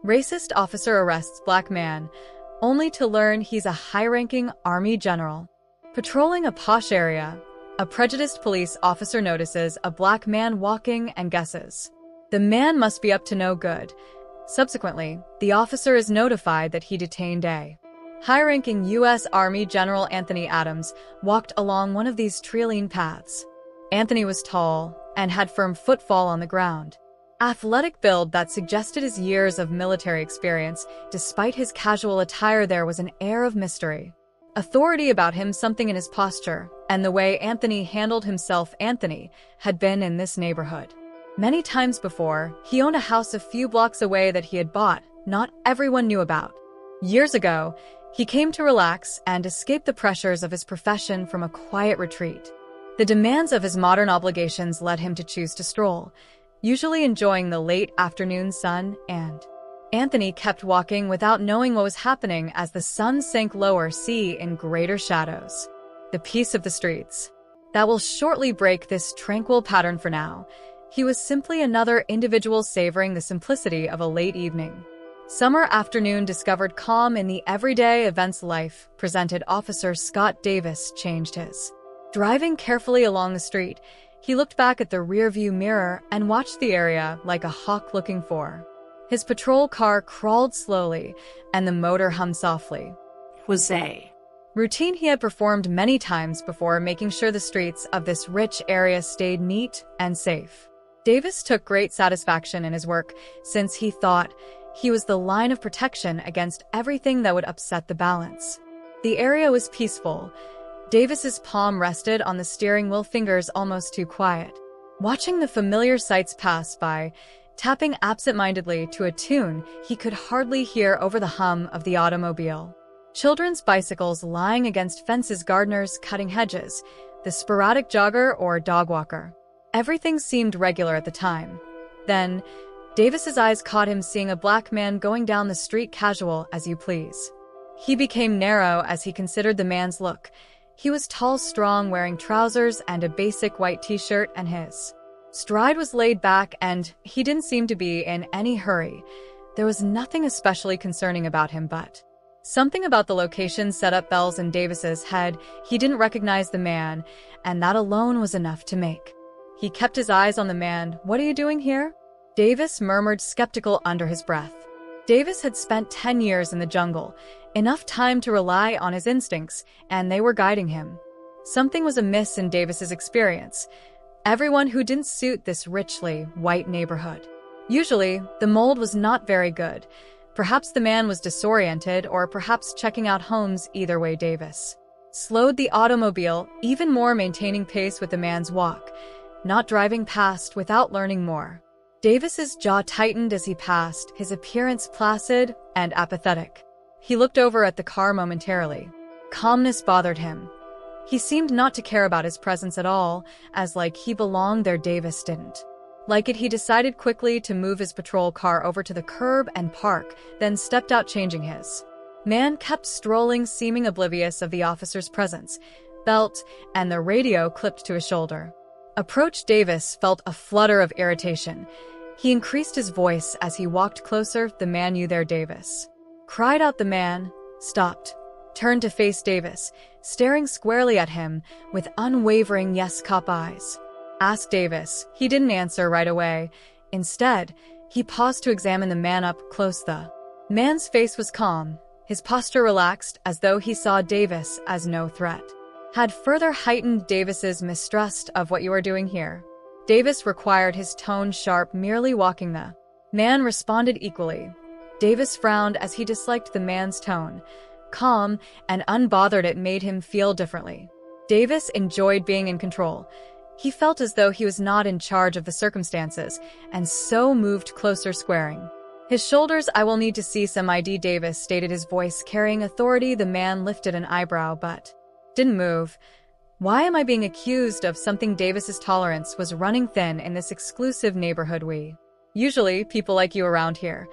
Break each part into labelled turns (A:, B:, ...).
A: Racist officer arrests black man, only to learn he's a high-ranking army general. Patrolling a posh area, a prejudiced police officer notices a black man walking and guesses. The man must be up to no good. Subsequently, the officer is notified that he detained a high-ranking U.S. Army General. Anthony Adams walked along one of these Treeline paths. Anthony was tall and had firm footfall on the ground. Athletic build that suggested his years of military experience. Despite his casual attire, there was an air of mystery. Authority about him, something in his posture, and the way Anthony handled himself. Anthony had been in this neighborhood many times before. He owned a house a few blocks away that he had bought, not everyone knew about. Years ago, he came to relax and escape the pressures of his profession from a quiet retreat. The demands of his modern obligations led him to choose to stroll, usually enjoying the late afternoon sun, and Anthony kept walking without knowing what was happening as the sun sank lower. See in greater shadows. The peace of the streets. That will shortly break this tranquil pattern. For now, he was simply another individual savoring the simplicity of a late evening. Summer afternoon discovered calm in the everyday events life presented. Officer Scott Davis changed his driving carefully along the street. He looked back at the rearview mirror and watched the area like a hawk looking for his patrol car. Crawled slowly, and the motor hummed softly.
B: It was a
A: routine he had performed many times before, making sure the streets of this rich area stayed neat and safe. Davis took great satisfaction in his work, since he thought he was the line of protection against everything that would upset the balance. The area was peaceful. Davis's palm rested on the steering wheel, fingers almost too quiet. Watching the familiar sights pass by, tapping absent-mindedly to a tune he could hardly hear over the hum of the automobile. Children's bicycles lying against fences, gardeners cutting hedges, the sporadic jogger or dog walker. Everything seemed regular at the time. Then, Davis's eyes caught him seeing a black man going down the street, casual as you please. He became narrow as he considered the man's look. He was tall, strong, wearing trousers and a basic white t-shirt, and his stride was laid back, and he didn't seem to be in any hurry. There was nothing especially concerning about him, but something about the location set up bells in Davis's head. He didn't recognize the man, and that alone was enough to make. He kept his eyes on the man. "What are you doing here?" Davis murmured, skeptical under his breath. Davis had spent 10 years in the jungle, enough time to rely on his instincts, and they were guiding him. Something was amiss in Davis's experience. Everyone who didn't suit this richly white neighborhood. Usually, the mold was not very good. Perhaps the man was disoriented, or perhaps checking out homes. Either way, Davis slowed the automobile even more, maintaining pace with the man's walk, not driving past without learning more. Davis's jaw tightened as he passed, his appearance placid and apathetic. He looked over at the car momentarily. Calmness bothered him. He seemed not to care about his presence at all, as like he belonged there. Davis didn't like it. He decided quickly to move his patrol car over to the curb and park, then stepped out, changing his. Man kept strolling, seeming oblivious of the officer's presence, belt, and the radio clipped to his shoulder. Approached. Davis felt a flutter of irritation. He increased his voice as he walked closer. "The man you there?" Davis cried out. The man stopped, turned to face Davis, staring squarely at him with unwavering yes cop eyes. Asked Davis. He didn't answer right away. Instead, he paused to examine the man up close. The man's face was calm, his posture relaxed, as though he saw Davis as no threat. Had further heightened Davis's mistrust of what you are doing here. Davis required, his tone sharp. "Merely walking." The man responded equally. Davis frowned as he disliked the man's tone. Calm and unbothered, it made him feel differently. Davis enjoyed being in control. He felt as though he was not in charge of the circumstances, and so moved closer, squaring his shoulders. "I will need to see some ID," Davis stated, his voice carrying authority. The man lifted an eyebrow but didn't move. Why am I being accused of something? Davis's tolerance was running thin in this exclusive neighborhood. We usually people like you around here.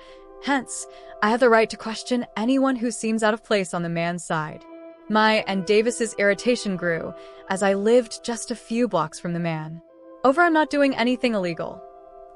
A: Hence, I have the right to question anyone who seems out of place on the man's side. My and Davis's irritation grew as I lived just a few blocks from the man. "Over, I'm not doing anything illegal.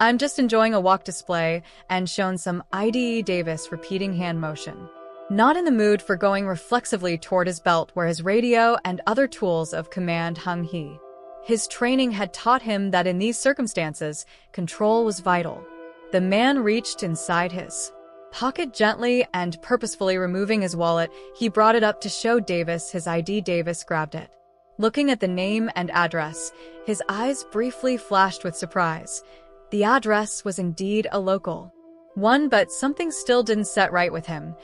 A: I'm just enjoying a walk display, and shown some ID. Davis repeating hand motion. Not in the mood for going reflexively toward his belt where his radio and other tools of command hung he. His training had taught him that in these circumstances, control was vital. The man reached inside his pocket gently and purposefully removing his wallet, he brought it up to show Davis his ID. Davis grabbed it. Looking at the name and address, his eyes briefly flashed with surprise. The address was indeed a local one, but something still didn't set right with him.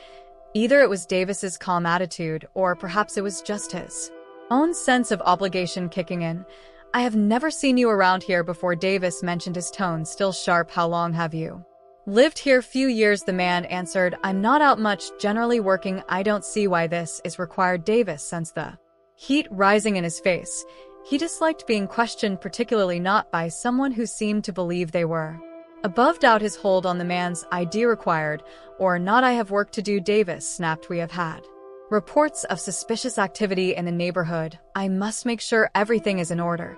A: Either it was Davis's calm attitude, or perhaps it was just his own sense of obligation kicking in. I have never seen you around here before, Davis mentioned, his tone still sharp. How long have you lived here? Few years, the man answered. I'm not out much, generally working. I don't see why this is required. Davis sensed the heat rising in his face. He disliked being questioned, particularly not by someone who seemed to believe they were above doubt. His hold on the man's ID required or not. I have work to do, Davis snapped. We have had reports of suspicious activity in the neighborhood. I must make sure everything is in order.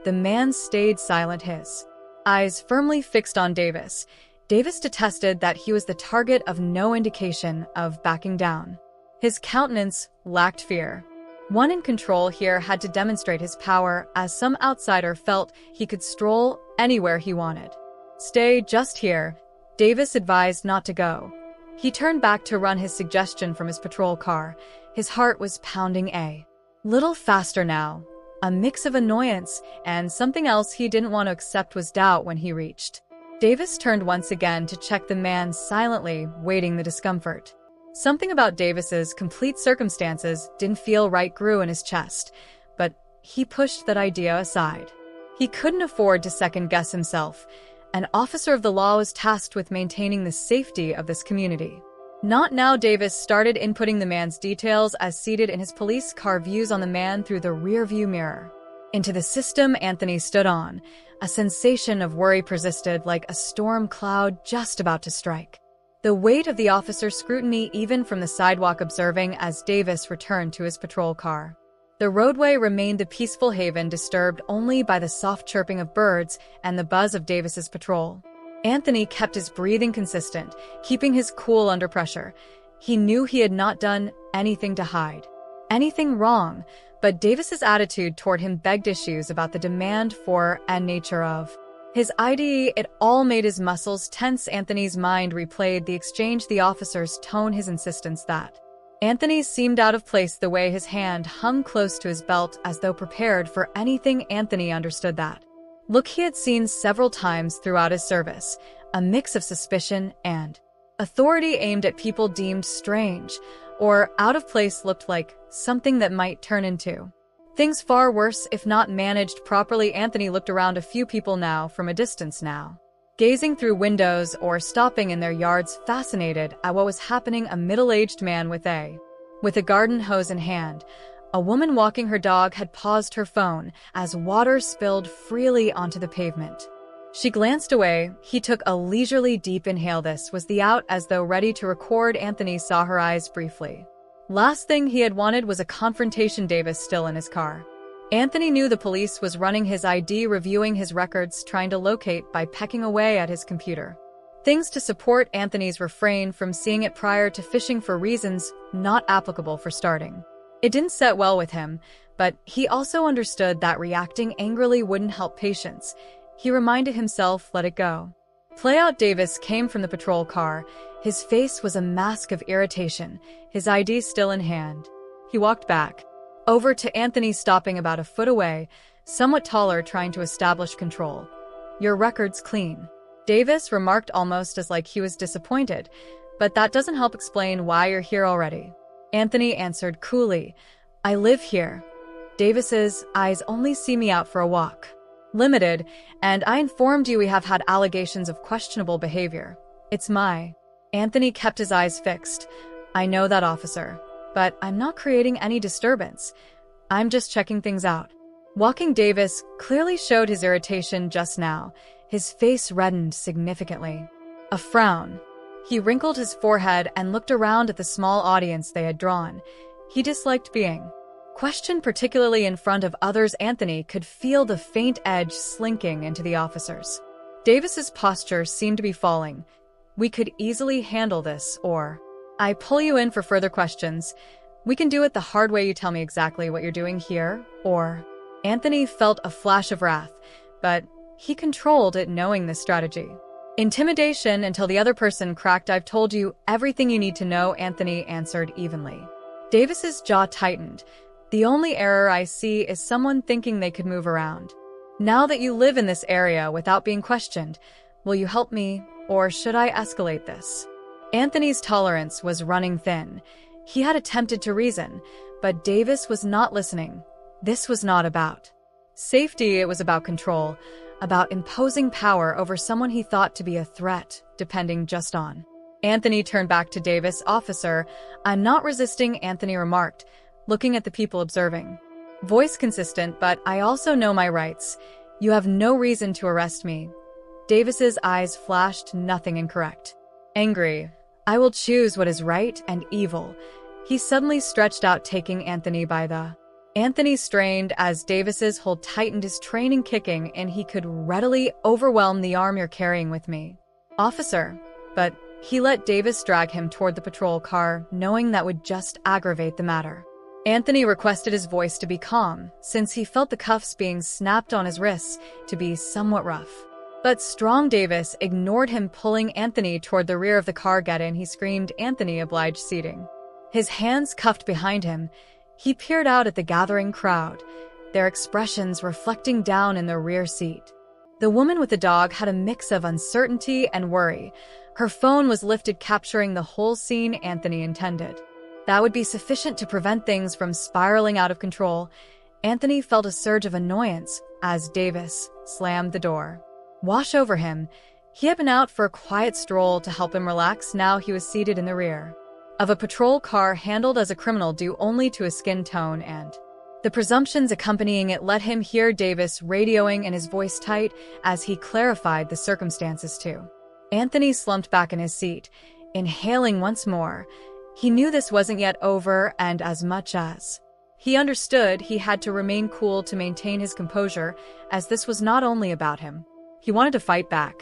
A: The man stayed silent, his eyes firmly fixed on Davis. Davis detested that he was the target of no indication of backing down. His countenance lacked fear. One in control here had to demonstrate his power, as some outsider felt he could stroll anywhere he wanted. Stay just here, Davis advised, not to go. He turned back to run his suggestion from his patrol car. His heart was pounding a little faster now. A mix of annoyance and something else he didn't want to accept was doubt when he reached. Davis turned once again to check the man, silently waiting the discomfort. Something about Davis's complete circumstances didn't feel right, grew in his chest, but he pushed that idea aside. He couldn't afford to second-guess himself. An officer of the law was tasked with maintaining the safety of this community. Not now. Davis started inputting the man's details as seated in his police car, views on the man through the rear-view mirror. Into the system Anthony stood on. A sensation of worry persisted, like a storm cloud just about to strike. The weight of the officer's scrutiny even from the sidewalk, observing as Davis returned to his patrol car. The roadway remained a peaceful haven, disturbed only by the soft chirping of birds and the buzz of Davis's patrol. Anthony kept his breathing consistent, keeping his cool under pressure. He knew he had not done anything to hide anything wrong, but Davis's attitude toward him begged issues about the demand for and nature of his ID. It all made his muscles tense. Anthony's mind replayed the exchange, the officer's tone, his insistence that Anthony seemed out of place, the way his hand hung close to his belt as though prepared for anything. Anthony understood that look he had seen several times throughout his service, a mix of suspicion and authority aimed at people deemed strange or out of place. Looked like something that might turn into things far worse if not managed properly. Anthony looked around. A few people now from a distance now, gazing through windows or stopping in their yards, fascinated at what was happening. A middle-aged man with a garden hose in hand. A woman walking her dog had paused her phone as water spilled freely onto the pavement. She glanced away. He took a leisurely deep inhale. This was the out, as though ready to record. Anthony saw her eyes briefly. Last thing he had wanted was a confrontation. Davis still in his car. Anthony knew the police was running his ID, reviewing his records, trying to locate by pecking away at his computer things to support Anthony's refrain from seeing it prior to fishing for reasons not applicable for starting. It didn't set well with him, but he also understood that reacting angrily wouldn't help patience. He reminded himself, let it go. Play out. Davis came from the patrol car. His face was a mask of irritation, his ID still in hand. He walked back over to Anthony, stopping about a foot away, somewhat taller, trying to establish control. Your record's clean, Davis remarked, almost as like he was disappointed, but that doesn't help explain why you're here already. Anthony answered coolly, I live here. Davis's eyes only see me out for a walk. Limited, and I informed you we have had allegations of questionable behavior. It's my. Anthony kept his eyes fixed. I know that, officer, but I'm not creating any disturbance. I'm just checking things out. Walking. Davis clearly showed his irritation just now. His face reddened significantly. A frown. He wrinkled his forehead and looked around at the small audience they had drawn. He disliked being questioned, particularly in front of others. Anthony could feel the faint edge slinking into the officer's Davis's posture seemed to be falling. We could easily handle this, or I pull you in for further questions. We can do it the hard way. You tell me exactly what you're doing here, or Anthony felt a flash of wrath, but he controlled it knowing this strategy. Intimidation until the other person cracked. I've told you everything you need to know, Anthony answered evenly. Davis's jaw tightened. The only error I see is someone thinking they could move around. Now that you live in this area without being questioned, will you help me, or should I escalate this? Anthony's tolerance was running thin. He had attempted to reason, but Davis was not listening. This was not about safety, it was about control, about imposing power over someone he thought to be a threat, depending just on. Anthony turned back to Davis. Officer, I'm not resisting, Anthony remarked, looking at the people observing. Voice consistent, but I also know my rights. You have no reason to arrest me. Davis's eyes flashed nothing incorrect. Angry, I will choose what is right and evil. He suddenly stretched out, taking Anthony by the. Anthony strained as Davis's hold tightened, his training kicking, and he could readily overwhelm the arm. You're carrying with me, officer. But he let Davis drag him toward the patrol car, knowing that would just aggravate the matter. Anthony requested his voice to be calm, since he felt the cuffs being snapped on his wrists to be somewhat rough. But strong Davis ignored him, pulling Anthony toward the rear of the car. Get in, he screamed. Anthony obliged, seating. His hands cuffed behind him, he peered out at the gathering crowd, their expressions reflecting down in the rear seat. The woman with the dog had a mix of uncertainty and worry. Her phone was lifted, capturing the whole scene. Anthony intended that would be sufficient to prevent things from spiraling out of control. Anthony felt a surge of annoyance as Davis slammed the door. Wash over him. He had been out for a quiet stroll to help him relax. Now he was seated in the rear of a patrol car handled as a criminal due only to his skin tone and the presumptions accompanying it. Let him hear Davis radioing, and his voice tight as he clarified the circumstances too. Anthony slumped back in his seat, inhaling once more. He knew this wasn't yet over, and as much as he understood, he had to remain cool to maintain his composure, as this was not only about him. He wanted to fight back.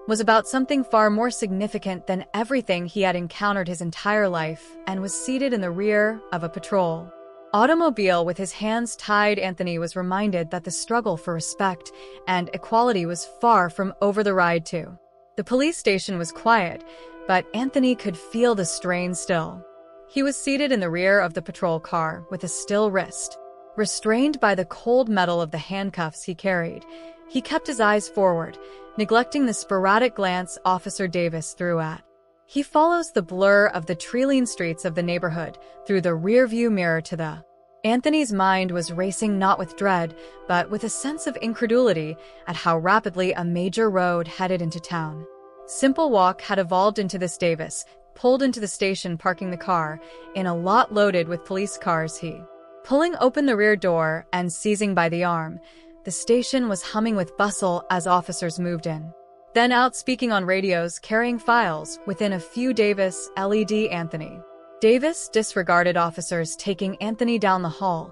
A: Was about something far more significant than everything he had encountered his entire life, and was seated in the rear of a patrol automobile with his hands tied. Anthony was reminded that the struggle for respect and equality was far from over. The ride to the police station was quiet, but Anthony could feel the strain still. He was seated in the rear of the patrol car with a still wrist, restrained by the cold metal of the handcuffs he carried. He kept his eyes forward, neglecting the sporadic glance Officer Davis threw at. He follows the blur of the Treeline streets of the neighborhood through the rearview mirror to the. Anthony's mind was racing, not with dread, but with a sense of incredulity at how rapidly a major road headed into town. Simple Walk had evolved into this. Davis pulled into the station, parking the car in a lot loaded with police cars. He pulling open the rear door and seizing by the arm. The station was humming with bustle as officers moved in. Then out, speaking on radios, carrying files. Within a few, Davis, LED Anthony. Davis disregarded officers taking Anthony down the hall,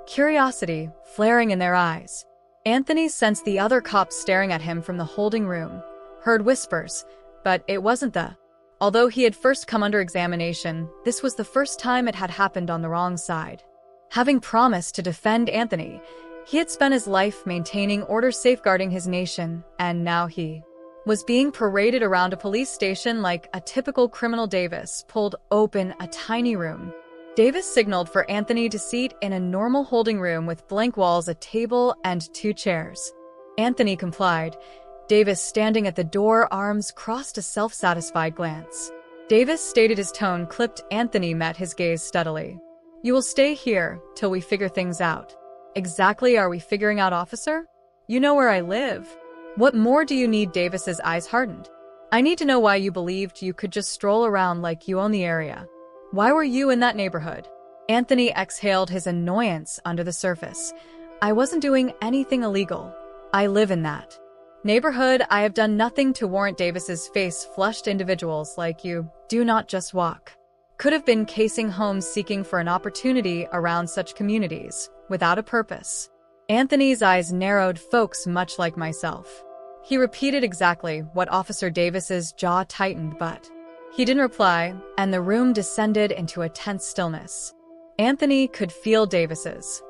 A: curiosity flaring in their eyes. Anthony sensed the other cops staring at him from the holding room, heard whispers, but it wasn't the. Although he had first come under examination, this was the first time it had happened on the wrong side. Having promised to defend Anthony, he had spent his life maintaining order, safeguarding his nation, and now he was being paraded around a police station like a typical criminal. Davis pulled open a tiny room. Davis signaled for Anthony to seat in a normal holding room with blank walls, a table, and 2 chairs. Anthony complied, Davis standing at the door, arms crossed, a self-satisfied glance. Davis stated, his tone clipped. Anthony met his gaze steadily. You will stay here till we figure things out. Exactly are we figuring out, officer? You know where I live. What more do you need? Davis's eyes hardened. I need to know why you believed you could just stroll around like you own the area. Why were you in that neighborhood? Anthony exhaled, his annoyance under the surface. I wasn't doing anything illegal. I live in that neighborhood. I have done nothing to warrant. Davis's face flushed. Individuals like you do not just walk. Could have been casing homes, seeking for an opportunity around such communities, without a purpose. Anthony's eyes narrowed. Folks much like myself. He repeated exactly what Officer Davis's jaw tightened, but he didn't reply, and the room descended into a tense stillness. Anthony could feel Davis's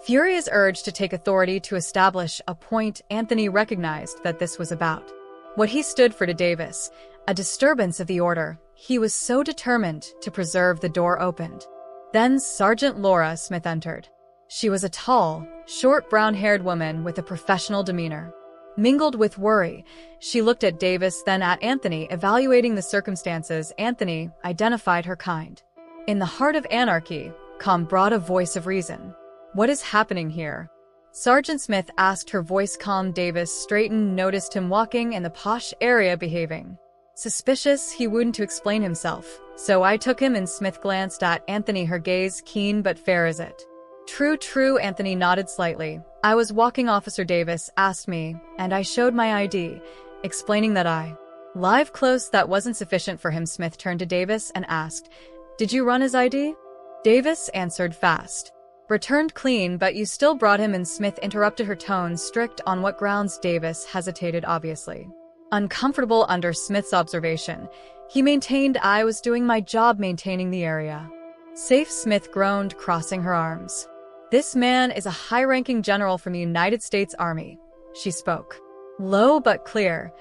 A: furious urge to take authority to establish a point. Anthony recognized that this was about what he stood for to Davis, a disturbance of the order. He was so determined to preserve. The door opened. Then Sergeant Laura Smith entered. She was a tall, short brown-haired woman with a professional demeanor. Mingled with worry, she looked at Davis, then at Anthony, evaluating the circumstances. Anthony identified her kind. In the heart of anarchy, calm brought a voice of reason. "What is happening here?" Sergeant Smith asked, her voice calm. Davis straightened, noticed him walking in the posh area, behaving suspicious. He wouldn't to explain himself, so I took him in. Smith glanced at Anthony, her gaze keen. "But fair, is it?" True, Anthony nodded slightly. "I was walking. Officer Davis asked me, and I showed my ID, explaining that I live close. That wasn't sufficient for him." Smith turned to Davis and asked, "Did you run his ID?" Davis answered fast. "Returned clean, but you still brought him in." Smith interrupted, her tone strict. "On what grounds?" Davis hesitated, obviously uncomfortable under Smith's observation. He maintained, "I was doing my job, maintaining the area safe." Smith groaned, crossing her arms. "This man is a high-ranking general from the United States Army." She spoke low but clear.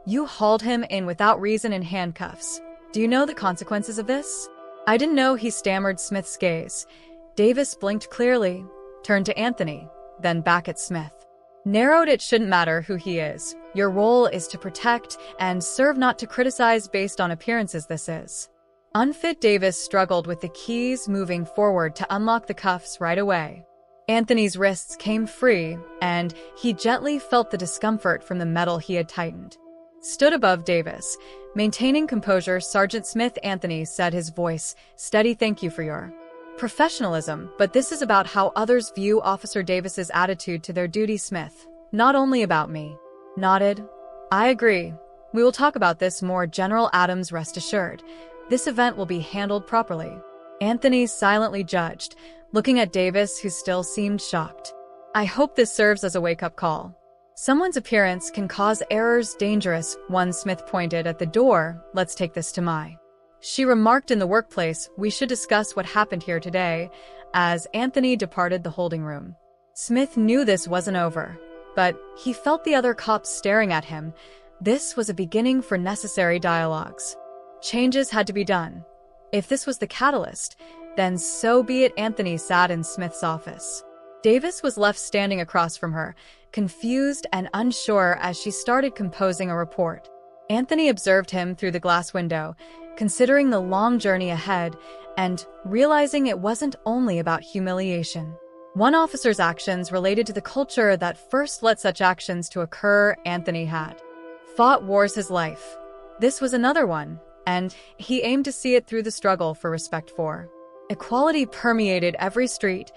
A: "You hauled him in without reason in handcuffs. Do you know the consequences of this?" "I didn't know," he stammered. Smith's gaze, Davis blinked clearly, turned to Anthony, then back at Smith. Narrowed. "It shouldn't matter who he is. Your role is to protect and serve, not to criticize based on appearances. This is unfit." Davis struggled with the keys, moving forward to unlock the cuffs right away. Anthony's wrists came free, and he gently felt the discomfort from the metal he had tightened. Stood above Davis, maintaining composure. "Sergeant Smith," Anthony said, his voice steady, "thank you for your professionalism, but this is about how others view Officer Davis's attitude to their duty." Smith, "Not only about me." Nodded. "I agree. We will talk about this more." General Adams, "Rest assured, this event will be handled properly." Anthony silently judged, looking at Davis, who still seemed shocked. "I hope this serves as a wake-up call. Someone's appearance can cause errors. Dangerous one." Smith pointed at the door. "Let's take this to my," she remarked, "in the workplace. We should discuss what happened here today." As Anthony departed the holding room, Smith knew this wasn't over, but he felt the other cops staring at him. This was a beginning for necessary dialogues. Changes had to be done. If this was the catalyst, then so be it. Anthony sat in Smith's office. Davis was left standing across from her, confused and unsure as she started composing a report. Anthony observed him through the glass window, considering the long journey ahead and realizing it wasn't only about humiliation. One officer's actions related to the culture that first led such actions to occur. Anthony had fought wars his life. This was another one, and he aimed to see it through. The struggle for respect for equality permeated every street,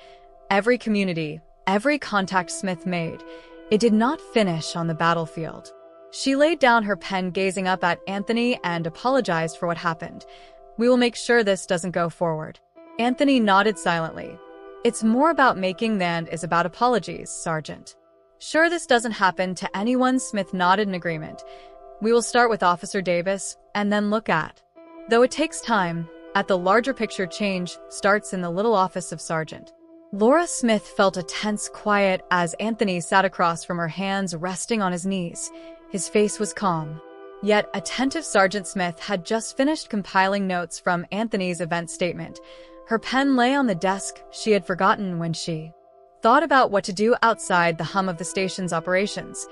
A: every community, every contact Smith made. It did not finish on the battlefield. She laid down her pen, gazing up at Anthony, and apologized for what happened. "We will make sure this doesn't go forward." Anthony nodded silently. "It's more about making than is about apologies, Sergeant." "Sure this doesn't happen to anyone." Smith nodded in agreement. "We will start with Officer Davis, and then look at, though it takes time, at the larger picture. Change starts in the little office of Sergeant." Laura Smith felt a tense quiet as Anthony sat across from her, hands resting on his knees. His face was calm, yet attentive. Sergeant Smith had just finished compiling notes from Anthony's event statement. Her pen lay on the desk. She had forgotten when she thought about what to do outside. The hum of the station's operations.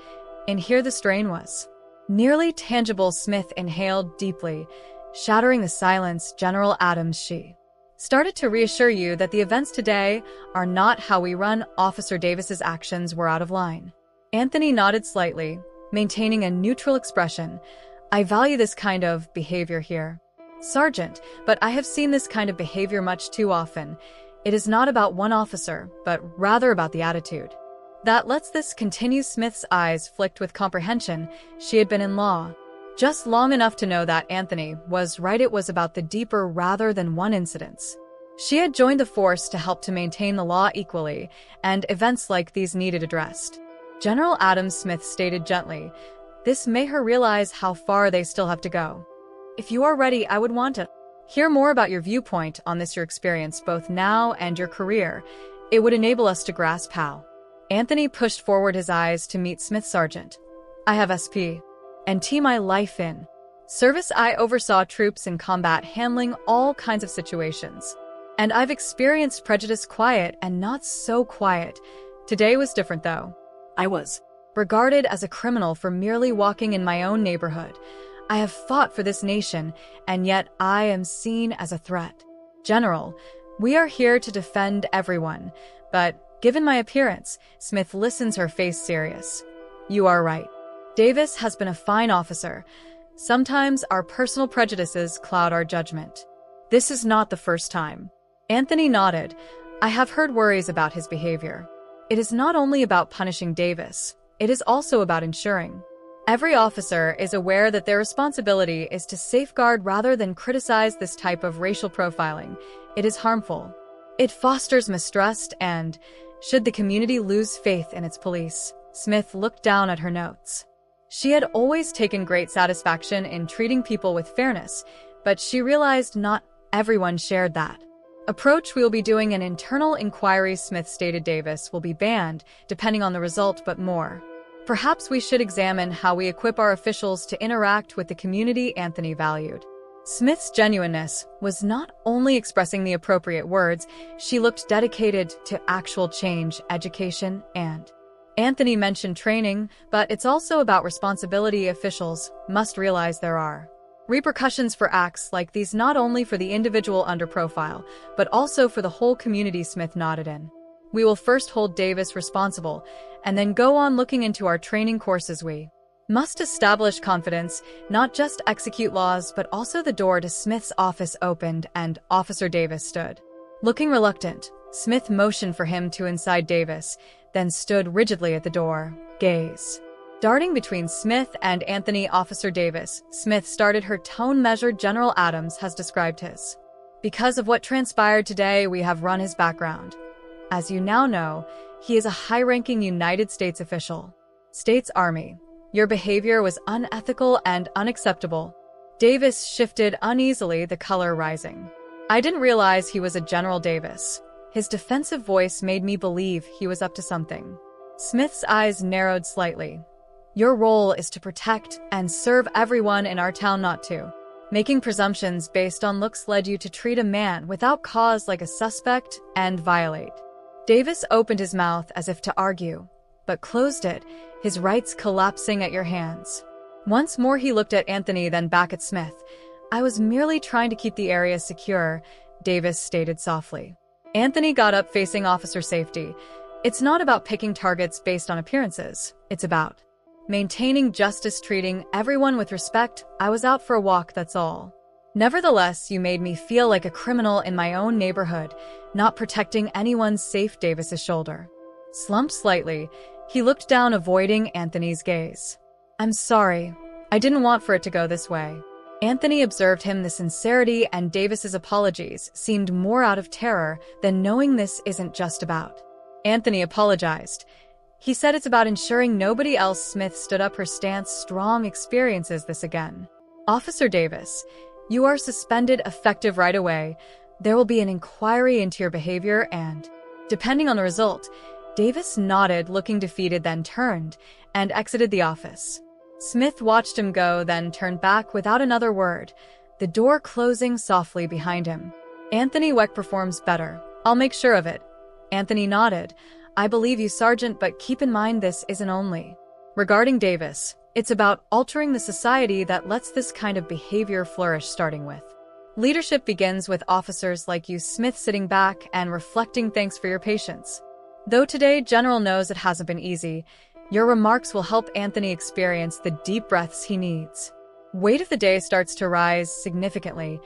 A: In here the strain was nearly tangible. Smith inhaled deeply, shattering the silence. "General Adams," she started, "to reassure you that the events today are not how we run." Officer Davis's actions were out of line. Anthony nodded slightly, maintaining a neutral expression. "I value this kind of behavior here, Sergeant, but I have seen this kind of behavior much too often. It is not about one officer, but rather about the attitude that lets this continue." Smith's eyes flicked with comprehension. She had been in law just long enough to know that Anthony was right. It was about the deeper rather than one incidents. She had joined the force to help to maintain the law equally, and events like these needed addressed. General Adams, Smith stated gently, This made her realize how far they still have to go. If you are ready, I would want to hear more about your viewpoint on this, your experience, both now and your career. It would enable us to grasp how. Anthony pushed forward his eyes to meet Smith. Sergeant, I have SP and T my life in service. I oversaw troops in combat, handling all kinds of situations. And I've experienced prejudice, quiet and not so quiet. Today was different, though. I was regarded as a criminal for merely walking in my own neighborhood. I have fought for this nation, and yet I am seen as a threat. General, we are here to defend everyone, but given my appearance, Smith listens, her face serious. You are right. Davis has been a fine officer. Sometimes our personal prejudices cloud our judgment. This is not the first time. Anthony nodded. I have heard worries about his behavior. It is not only about punishing Davis, it is also about ensuring every officer is aware that their responsibility is to safeguard rather than criticize. This type of racial profiling. It is harmful. It fosters mistrust and, should the community lose faith in its police? Smith looked down at her notes. She had always taken great satisfaction in treating people with fairness, but she realized not everyone shared that approach. We will be doing an internal inquiry, Smith stated. Davis will be banned, depending on the result, but more. Perhaps we should examine how we equip our officials to interact with the community. Anthony valued Smith's genuineness, was not only expressing the appropriate words, she looked dedicated to actual change, education, and Anthony mentioned training, but it's also about responsibility. Officials must realize there are repercussions for acts like these, not only for the individual under profile, but also for the whole community. Smith nodded in. We will first hold Davis responsible, and then go on looking into our training courses. We must establish confidence, not just execute laws, but also. The door to Smith's office opened, and Officer Davis stood. Looking reluctant, Smith motioned for him to inside. Davis then stood rigidly at the door, gaze darting between Smith and Anthony. Officer Davis, Smith started, her tone measured. General Adams has described his. Because of what transpired today, we have run his background. As you now know, he is a high-ranking United States official. States Army. Your behavior was unethical and unacceptable. Davis shifted uneasily, the color rising. I didn't realize he was a General. Davis. His defensive voice made me believe he was up to something. Smith's eyes narrowed slightly. Your role is to protect and serve everyone in our town, not to. Making presumptions based on looks led you to treat a man without cause like a suspect and violate. Davis opened his mouth as if to argue, but closed it, his rights collapsing at your hands. Once more he looked at Anthony, then back at Smith. I was merely trying to keep the area secure, Davis stated softly. Anthony got up, facing officer safety. It's not about picking targets based on appearances. It's about maintaining justice, treating everyone with respect. I was out for a walk, that's all. Nevertheless, you made me feel like a criminal in my own neighborhood, not protecting anyone's safe. Davis's shoulder slumped slightly. He looked down, avoiding Anthony's gaze. I'm sorry. I didn't want for it to go this way. Anthony observed him. The sincerity and Davis's apologies seemed more out of terror than knowing this isn't just about. Anthony apologized. He said it's about ensuring nobody else. Smith stood up, her stance strong. Experiences this again. Officer Davis, you are suspended, effective right away. There will be an inquiry into your behavior and, depending on the result. Davis nodded, looking defeated, then turned and exited the office. Smith watched him go, then turned back without another word, the door closing softly behind him. Anthony Weck performs better. I'll make sure of it. Anthony nodded. I believe you, Sergeant, but keep in mind this isn't only regarding Davis. It's about altering the society that lets this kind of behavior flourish, starting with leadership begins with officers like you. Smith sitting back and reflecting. Thanks for your patience. Though today, General knows it hasn't been easy. Your remarks will help Anthony experience the deep breaths he needs. Weight of the day starts to rise significantly.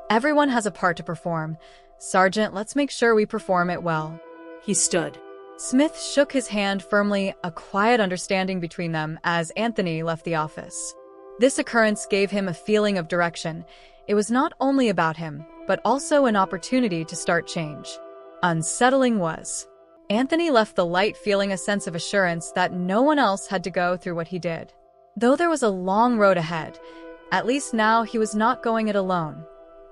A: Everyone has a part to perform. Sergeant, let's make sure we perform it well. He stood. Smith shook his hand firmly, a quiet understanding between them as Anthony left the office. This occurrence gave him a feeling of direction. It was not only about him, but also an opportunity to start change. Unsettling was Anthony left the light feeling a sense of assurance that no one else had to go through what he did. Though there was a long road ahead, at least now he was not going it alone.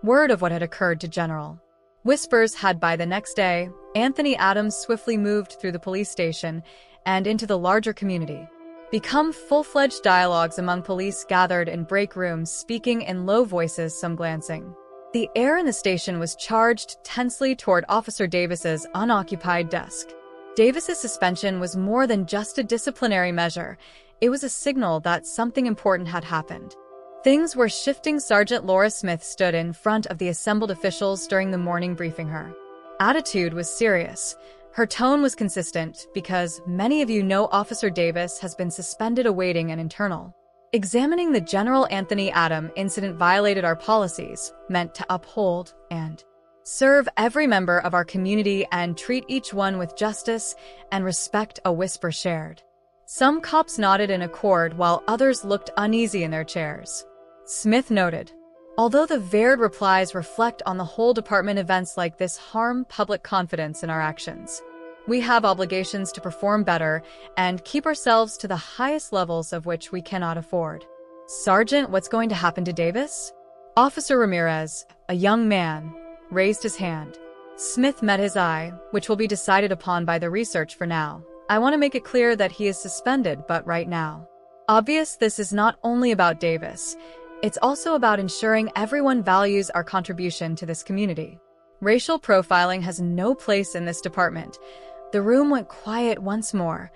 A: Word of what had occurred to General Whispers had by the next day, Anthony Adams swiftly moved through the police station and into the larger community. Become full-fledged dialogues among police gathered in break rooms, speaking in low voices, some glancing. The air in the station was charged tensely toward Officer Davis's unoccupied desk. Davis's suspension was more than just a disciplinary measure. It was a signal that something important had happened. Things were shifting. Sergeant Laura Smith stood in front of the assembled officials during the morning briefing. Her attitude was serious. Her tone was consistent because many of you know Officer Davis has been suspended awaiting an internal examining. The General Anthony Adams incident violated our policies, meant to uphold and serve every member of our community and treat each one with justice and respect, a whisper shared. Some cops nodded in accord while others looked uneasy in their chairs. Smith noted, although the varied replies reflect on the whole department, events like this harm public confidence in our actions. We have obligations to perform better and keep ourselves to the highest levels of which we cannot afford. Sergeant, what's going to happen to Davis? Officer Ramirez, a young man, raised his hand. Smith met his eye, which will be decided upon by the research for now. I want to make it clear that he is suspended, but right now. Obvious, this is not only about Davis. It's also about ensuring everyone values our contribution to this community. Racial profiling has no place in this department. The room went quiet once more.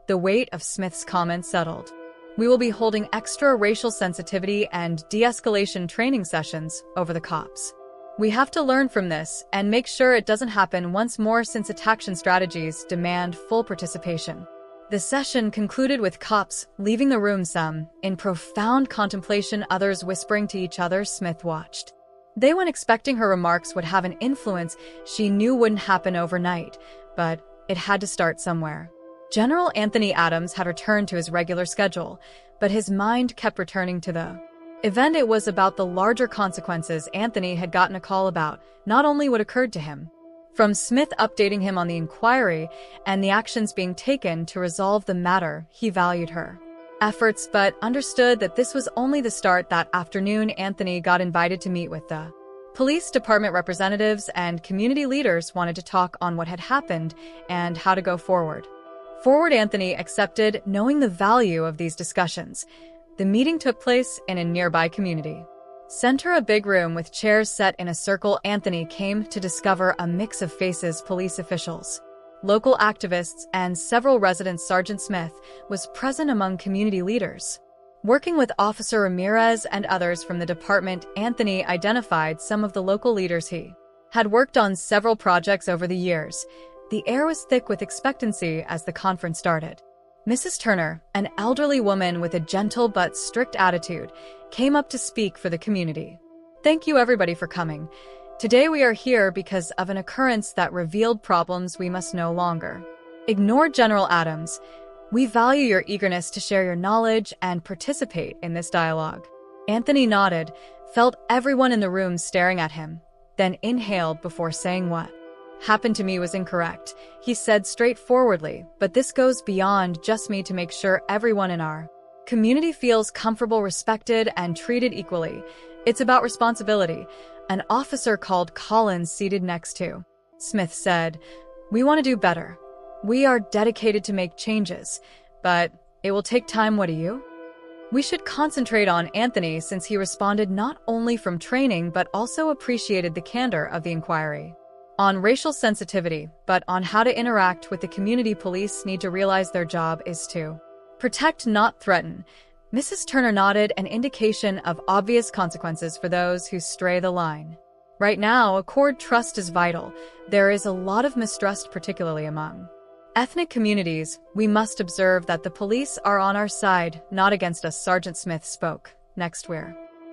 A: The weight of Smith's comments settled. We will be holding extra racial sensitivity and de-escalation training sessions over the cops. We have to learn from this and make sure it doesn't happen once more, since action strategies demand full participation. The session concluded with cops leaving the room, some in profound contemplation, others whispering to each other. Smith watched. They weren't expecting her remarks would have an influence. She knew wouldn't happen overnight, but it had to start somewhere. General Anthony Adams had returned to his regular schedule, but his mind kept returning to the event. It was about the larger consequences Anthony had gotten a call about, not only what occurred to him. From Smith updating him on the inquiry and the actions being taken to resolve the matter, he valued her efforts but understood that this was only the start. That afternoon, Anthony got invited to meet with the police department representatives and community leaders. Wanted to talk on what had happened and how to go forward. Anthony accepted, knowing the value of these discussions. The meeting took place in a nearby community center, a big room with chairs set in a circle. Anthony came to discover a mix of faces: police officials, local activists, and several residents. Sergeant Smith was present among community leaders. Working with Officer Ramirez and others from the department, Anthony identified some of the local leaders. He had worked on several projects over the years. The air was thick with expectancy as the conference started. Mrs. Turner, an elderly woman with a gentle but strict attitude, came up to speak for the community. Thank you everybody for coming. Today we are here because of an occurrence that revealed problems we must no longer ignore. General Adams, we value your eagerness to share your knowledge and participate in this dialogue. Anthony nodded, felt everyone in the room staring at him, then inhaled before saying what happened to me was incorrect. He said straightforwardly, but this goes beyond just me to make sure everyone in our community feels comfortable, respected, and treated equally. It's about responsibility. An officer called Collins, seated next to Smith, said, "We want to do better. We are dedicated to make changes, but it will take time." What do you? We should concentrate on Anthony, since he responded not only from training but also appreciated the candor of the inquiry on racial sensitivity, but on how to interact with the community. Police need to realize their job is to protect, not threaten. Mrs. Turner nodded, an indication of obvious consequences for those who stray the line. Right now, accord trust is vital. There is a lot of mistrust, particularly among ethnic communities. We must observe that the police are on our side, not against us. Sergeant Smith spoke. Next,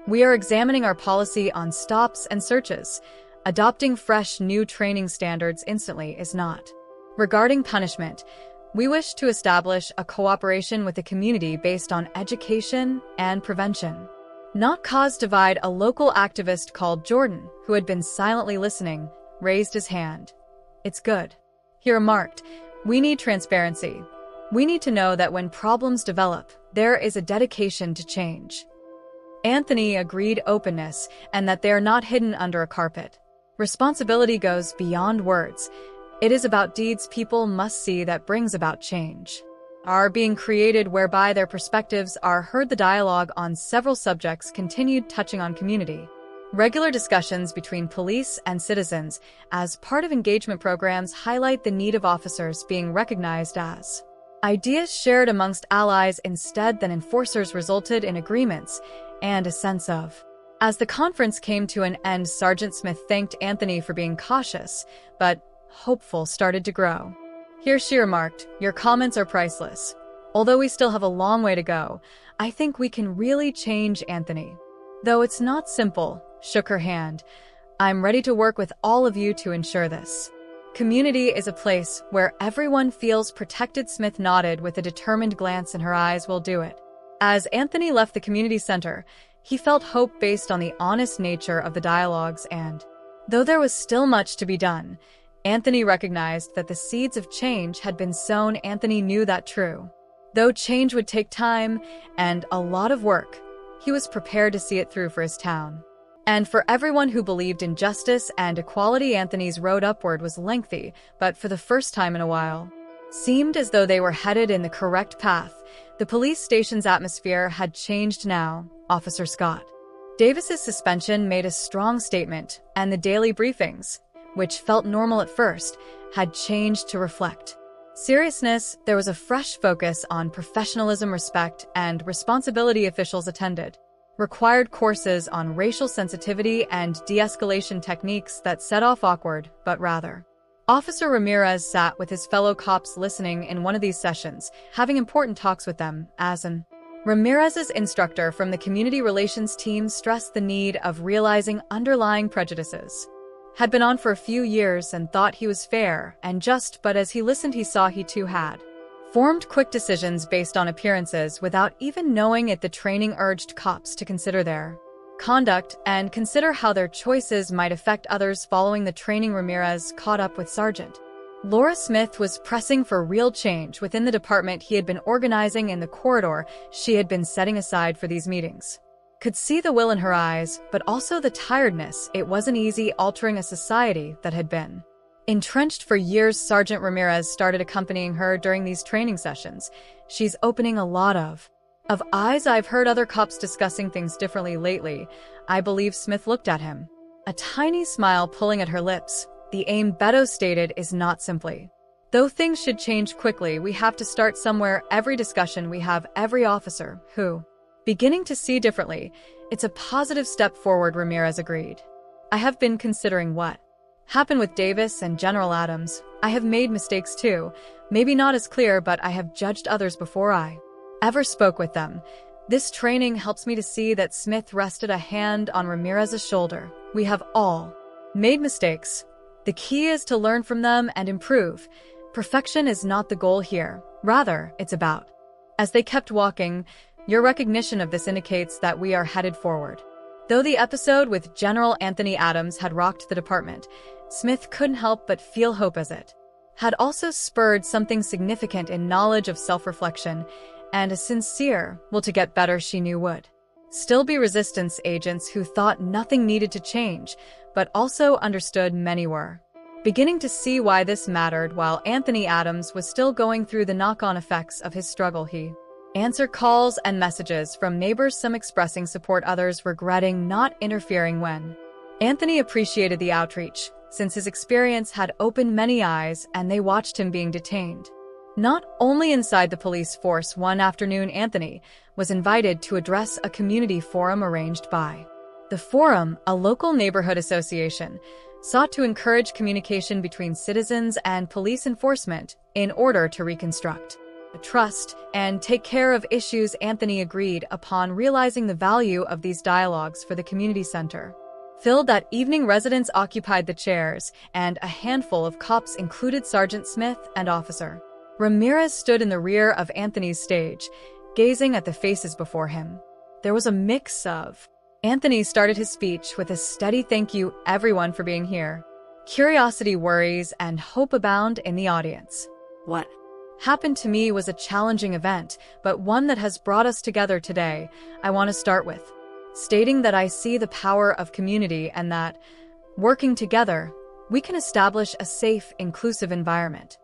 A: we are examining our policy on stops and searches. Adopting fresh new training standards instantly is not. Regarding punishment, we wish to establish a cooperation with the community based on education and prevention, not cause divide. A local activist called Jordan, who had been silently listening, raised his hand. It's good, he remarked. We need transparency. We need to know that when problems develop, there is a dedication to change. Anthony agreed openness and that they are not hidden under a carpet. Responsibility goes beyond words. It is about deeds people must see that brings about change. Are being created whereby their perspectives are heard. The dialogue on several subjects continued, touching on community. Regular discussions between police and citizens as part of engagement programs highlight the need of officers being recognized as ideas shared amongst allies instead than enforcers resulted in agreements and a sense of. As the conference came to an end, Sergeant Smith thanked Anthony for being cautious, but hopeful started to grow. Here she remarked, "Your comments are priceless. Although we still have a long way to go, I think we can really change, Anthony. Though it's not simple," shook her hand. "I'm ready to work with all of you to ensure this. Community is a place where everyone feels protected." Smith nodded with a determined glance in her eyes. "Will do it." As Anthony left the community center, he felt hope based on the honest nature of the dialogues, and though there was still much to be done, Anthony recognized that the seeds of change had been sown. Anthony knew that true. Though change would take time and a lot of work, he was prepared to see it through for his town. And for everyone who believed in justice and equality, Anthony's road upward was lengthy, but for the first time in a while, seemed as though they were headed in the correct path. The police station's atmosphere had changed now. Officer Scott Davis's suspension made a strong statement, and the daily briefings, which felt normal at first, had changed to reflect seriousness. There was a fresh focus on professionalism, respect, and responsibility. Officials attended required courses on racial sensitivity and de-escalation techniques that set off awkward, but rather. Officer Ramirez sat with his fellow cops listening in one of these sessions, having important talks with them. As an Ramirez's instructor from the community relations team stressed the need of realizing underlying prejudices. Had been on for a few years and thought he was fair and just, but as he listened he saw he too had formed quick decisions based on appearances without even knowing it. The training urged cops to consider their conduct and consider how their choices might affect others. Following the training, Ramirez caught up with Sergeant Laura Smith was pressing for real change within the department he had been organizing in the corridor she had been setting aside for these meetings. Could see the will in her eyes, but also the tiredness. It wasn't easy altering a society that had been entrenched for years. Sergeant Ramirez started accompanying her during these training sessions. "She's opening a lot of eyes. I've heard other cops discussing things differently lately." I believe. Smith looked at him, a tiny smile pulling at her lips. "The aim," Beto stated, "is not simply, though things should change quickly, we have to start somewhere. Every discussion we have, every officer who beginning to see differently, it's a positive step forward." Ramirez agreed. "I have been considering what happened with Davis and General Adams. I have made mistakes too, maybe not as clear, but I have judged others before I ever spoke with them. This training helps me to see that." Smith rested a hand on Ramirez's shoulder. "We have all made mistakes. The key is to learn from them and improve. Perfection is not the goal here. Rather, it's about." As they kept walking, "Your recognition of this indicates that we are headed forward." Though the episode with General Anthony Adams had rocked the department, Smith couldn't help but feel hope, as it had also spurred something significant in knowledge of self-reflection and a sincere will to get better. She knew would still be resistance agents who thought nothing needed to change, but also understood many were beginning to see why this mattered. While Anthony Adams was still going through the knock-on effects of his struggle, he answered calls and messages from neighbors, some expressing support, others regretting not interfering when Anthony appreciated the outreach, since his experience had opened many eyes and they watched him being detained. Not only inside the police force, one afternoon Anthony was invited to address a community forum arranged by the Forum, a local neighborhood association, sought to encourage communication between citizens and police enforcement in order to reconstruct trust and take care of issues. Anthony agreed upon realizing the value of these dialogues for the community center. Filled that evening, residents occupied the chairs, and a handful of cops, included Sergeant Smith and Officer Ramirez, stood in the rear of Anthony's stage, gazing at the faces before him. There was a mix of. Anthony started his speech with a steady "Thank you, everyone, for being here." Curiosity, worries, and hope abound in the audience.
B: "What
A: happened to me was a challenging event, but one that has brought us together today. I want to start with stating that I see the power of community and that, working together, we can establish a safe, inclusive environment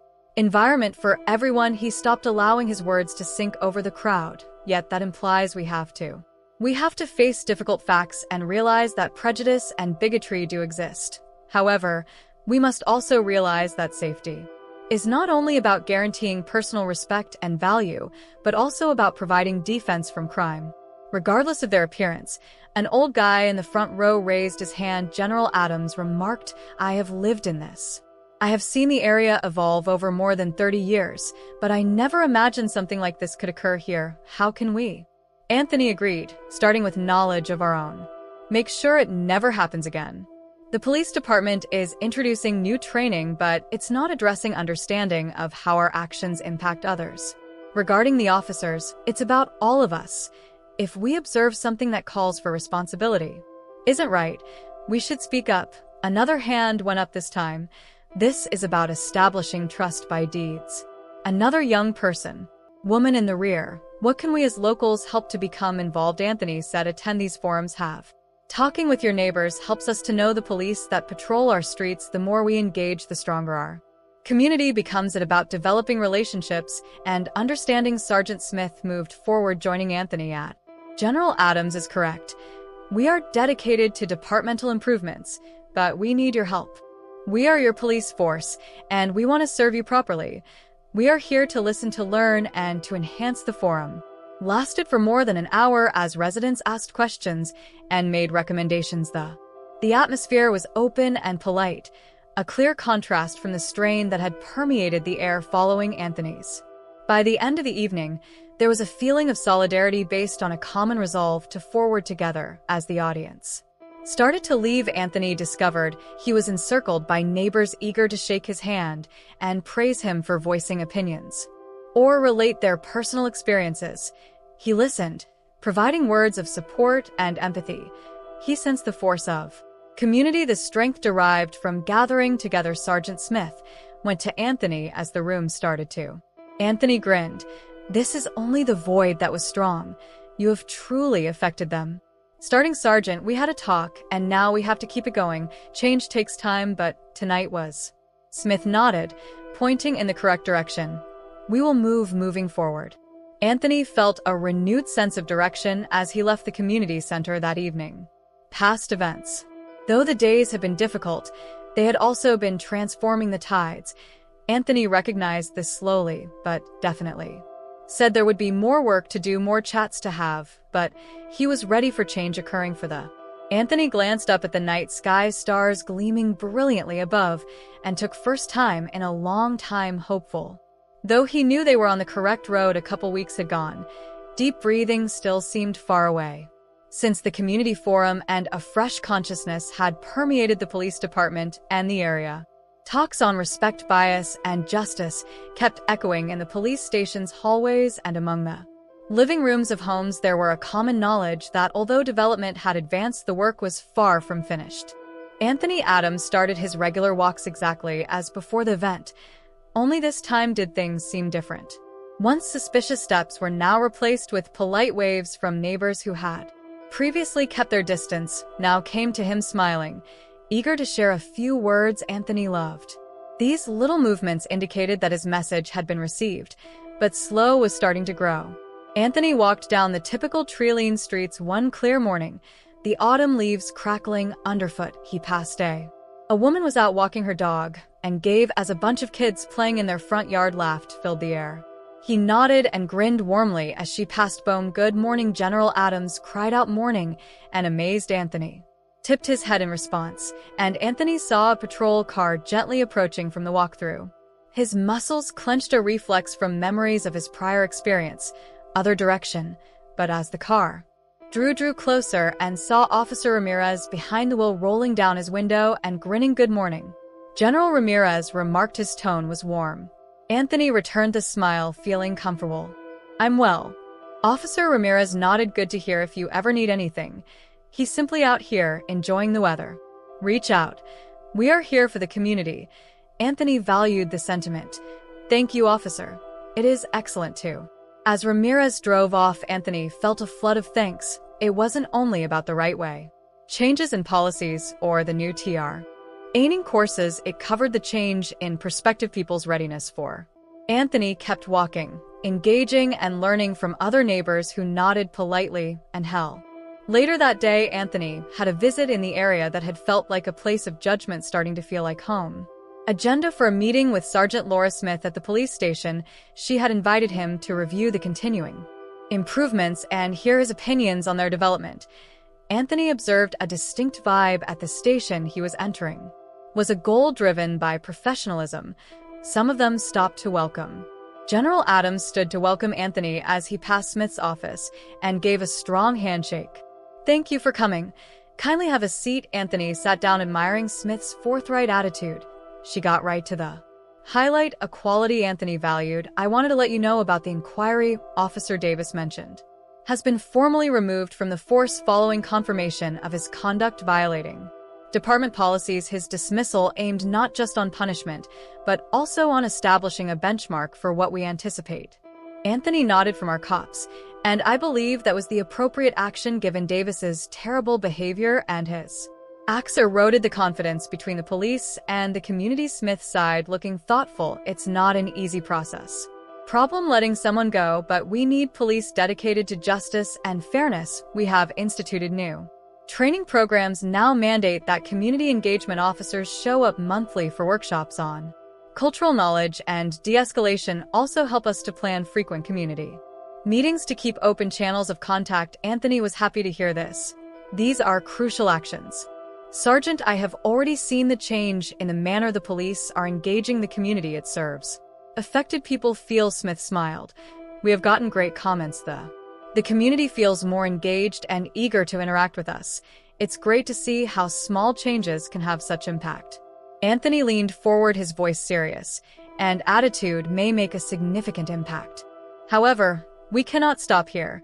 A: for everyone. He stopped, allowing his words to sink over the crowd, yet that implies we have to. We have to face difficult facts and realize that prejudice and bigotry do exist. However, we must also realize that safety is not only about guaranteeing personal respect and value, but also about providing defense from crime. Regardless of their appearance, an old guy in the front row raised his hand. General Adams remarked, "I have lived in this. I have seen the area evolve over more than 30 years, but I never imagined something like this could occur here. How can we?" Anthony agreed, starting with knowledge of our own. Make sure it never happens again. The police department is introducing new training, but it's not addressing understanding of how our actions impact others. Regarding the officers, it's about all of us. If we observe something that calls for responsibility isn't right, we should speak up. Another hand went up this time. This is about establishing trust by deeds. Another young person, woman in the rear. What can we as locals help to become involved? Anthony said, attend these forums. Have talking with your neighbors helps us to know the police that patrol our streets. The more we engage, the stronger our community becomes. It about developing relationships and understanding. Sergeant Smith moved forward, joining Anthony at General Adams is correct. We are dedicated to departmental improvements, but we need your help. We are your police force, and we want to serve you properly. We are here to listen, to learn, and to enhance. The forum lasted for more than an hour as residents asked questions and made recommendations. The atmosphere was open and polite, a clear contrast from the strain that had permeated the air following Anthony's. By the end of the evening, there was a feeling of solidarity based on a common resolve to forward together. As the audience started to leave, Anthony discovered he was encircled by neighbors eager to shake his hand and praise him for voicing opinions or relate their personal experiences. He listened, providing words of support and empathy. He sensed the force of community, the strength derived from gathering together. Sergeant Smith went to Anthony as the room started to. Anthony grinned. This is only the void that was strong. You have truly affected them. Starting Sergeant, we had a talk, and now we have to keep it going. Change takes time, but tonight was. Smith nodded, pointing in the correct direction. We will moving forward. Anthony felt a renewed sense of direction as he left the community center that evening. Past events. Though the days had been difficult, they had also been transforming the tides. Anthony recognized this slowly, but definitely. Said there would be more work to do, more chats to have, but he was ready for change occurring for the. Anthony glanced up at the night sky, stars gleaming brilliantly above, and took first time in a long time hopeful. Though he knew they were on the correct road, a couple weeks had gone. Deep breathing still seemed far away. Since the community forum, and a fresh consciousness had permeated the police department and the area. Talks on respect, bias, and justice kept echoing in the police station's hallways and among the living rooms of homes. There were a common knowledge that although development had advanced, the work was far from finished. Anthony Adams started his regular walks exactly as before the event, only this time did things seem different. Once suspicious steps were now replaced with polite waves from neighbors who had previously kept their distance, now came to him smiling, eager to share a few words Anthony loved. These little movements indicated that his message had been received, but slow was starting to grow. Anthony walked down the typical Treeline streets one clear morning, the autumn leaves crackling underfoot. He passed a woman was out walking her dog and gave as a bunch of kids playing in their front yard laughed filled the air. He nodded and grinned warmly as she passed. Boom, good morning. General Adams cried out morning, and amazed Anthony tipped his head in response, and Anthony saw a patrol car gently approaching from the walkthrough. His muscles clenched, a reflex from memories of his prior experience, other direction, but as the car drew closer and saw Officer Ramirez behind the wheel rolling down his window and grinning. Good morning. General Ramirez remarked. His tone was warm. Anthony returned the smile, feeling comfortable. I'm well. Officer Ramirez nodded. Good to hear. If you ever need anything, he's simply out here, enjoying the weather. Reach out. We are here for the community. Anthony valued the sentiment. Thank you, officer. It is excellent too. As Ramirez drove off, Anthony felt a flood of thanks. It wasn't only about the right way. Changes in policies, or the new TR. Aiding courses, it covered the change in prospective people's readiness for. Anthony kept walking, engaging and learning from other neighbors who nodded politely and hell. Later that day, Anthony had a visit in the area that had felt like a place of judgment starting to feel like home. Agenda for a meeting with Sergeant Laura Smith at the police station. She had invited him to review the continuing improvements and hear his opinions on their development. Anthony observed a distinct vibe at the station he was entering. Was a goal driven by professionalism. Some of them stopped to welcome. General Adams stood to welcome Anthony as he passed Smith's office and gave a strong handshake. "Thank you for coming. Kindly have a seat." Anthony sat down, admiring Smith's forthright attitude. She got right to the highlight, a quality Anthony valued. "I wanted to let you know about the inquiry Officer Davis mentioned. Has been formally removed from the force following confirmation of his conduct violating department policies." His dismissal aimed not just on punishment, but also on establishing a benchmark for what we anticipate. Anthony nodded from our cops, and I believe that was the appropriate action given Davis's terrible behavior and his acts eroded the confidence between the police and the community. Smith sighed, looking thoughtful. "It's not an easy process. Problem letting someone go, but we need police dedicated to justice and fairness. We have instituted new training programs now mandate that community engagement officers show up monthly for workshops on cultural knowledge and de-escalation. Also help us to plan frequent community meetings to keep open channels of contact." Anthony was happy to hear this. "These are crucial actions. Sergeant, I have already seen the change in the manner the police are engaging the community it serves. Affected people feel." Smith smiled. "We have gotten great comments. The community feels more engaged and eager to interact with us. It's great to see how small changes can have such impact." Anthony leaned forward, his voice serious. "And attitude may make a significant impact. However, we cannot stop here.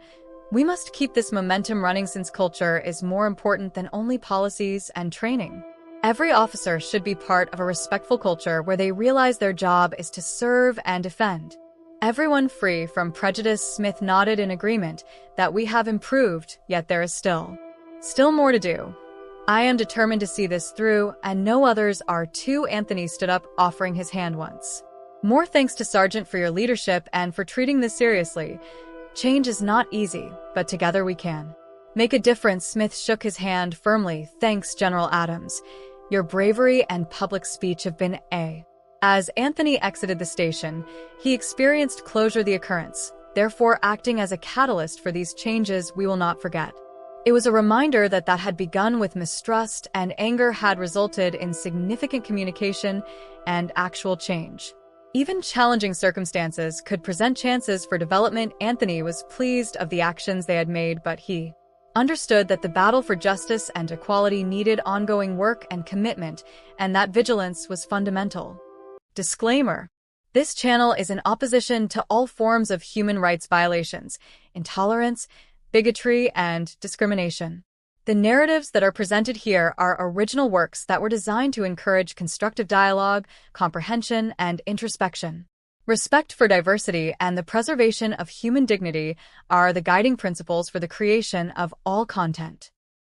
A: We must keep this momentum running since culture is more important than only policies and training. Every officer should be part of a respectful culture where they realize their job is to serve and defend everyone free from prejudice." Smith nodded in agreement. "That we have improved, yet there is still more to do. I am determined to see this through, and no others are too." Anthony stood up, offering his hand once more. "Thanks to Sergeant for your leadership and for treating this seriously. Change is not easy, but together we can make a difference." Smith shook his hand firmly. "Thanks, General Adams. Your bravery and public speech have been a." As Anthony exited the station, he experienced closure. The occurrence, therefore acting as a catalyst for these changes we will not forget. It was a reminder that had begun with mistrust and anger had resulted in significant communication and actual change. Even challenging circumstances could present chances for development. Anthony was pleased of the actions they had made, but he understood that the battle for justice and equality needed ongoing work and commitment, and that vigilance was fundamental. Disclaimer: this channel is in opposition to all forms of human rights violations, intolerance, bigotry, and discrimination. The narratives that are presented here are original works that were designed to encourage constructive dialogue, comprehension, and introspection. Respect for diversity and the preservation of human dignity are the guiding principles for the creation of all content.